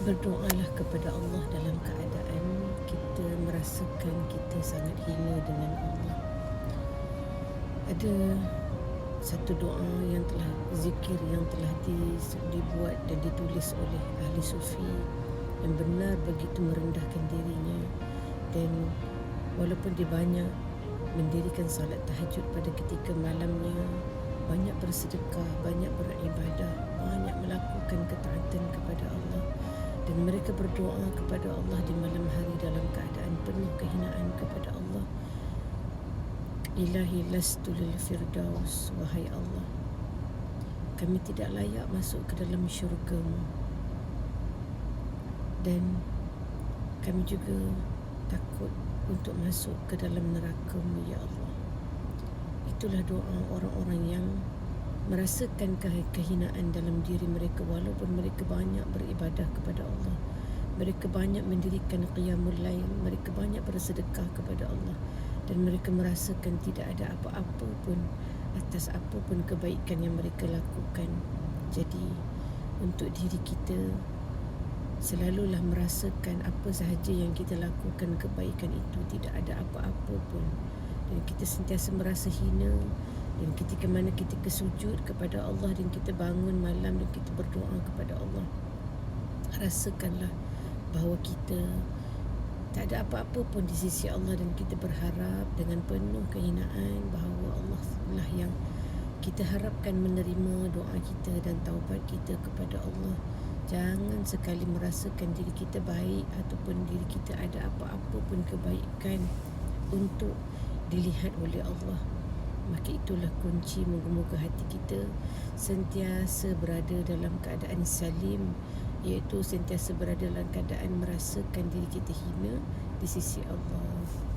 Berdoalah kepada Allah dalam keadaan kita merasakan kita sangat hina dengan Allah. Ada satu doa yang telah zikir yang telah dibuat dan ditulis oleh ahli sufi yang benar begitu merendahkan dirinya, dan walaupun dia banyak mendirikan salat tahajud pada ketika malamnya, banyak bersedekah, banyak beribadah, banyak melakukan ketaatan kepada Allah, dan mereka berdoa kepada Allah di malam hari dalam keadaan penuh kehinaan kepada Allah. Ilahi lastu lil firdaus, wahai Allah, kami tidak layak masuk ke dalam syurga-Mu, dan kami juga takut untuk masuk ke dalam neraka-Mu, ya Allah. Itulah doa orang-orang yang merasakan kehinaan dalam diri mereka walaupun mereka banyak beribadah kepada Allah. Mereka banyak mendirikan qiyamul lail, mereka banyak bersedekah kepada Allah, dan mereka merasakan tidak ada apa-apa pun atas apa pun kebaikan yang mereka lakukan. Jadi untuk diri kita, selalulah merasakan apa sahaja yang kita lakukan kebaikan itu tidak ada apa-apa pun, dan kita sentiasa merasa hina. Dan ketika mana kita sujud kepada Allah dan kita bangun malam dan kita berdoa kepada Allah, rasakanlah bahawa kita tak ada apa-apa pun di sisi Allah, dan kita berharap dengan penuh kehinaan bahawa Allah lah yang kita harapkan menerima doa kita dan taubat kita kepada Allah. Jangan sekali merasakan diri kita baik ataupun diri kita ada apa-apa pun kebaikan untuk dilihat oleh Allah. Maka itulah kunci, moga-moga hati kita sentiasa berada dalam keadaan salim, iaitu sentiasa berada dalam keadaan merasakan diri kita hina di sisi Allah.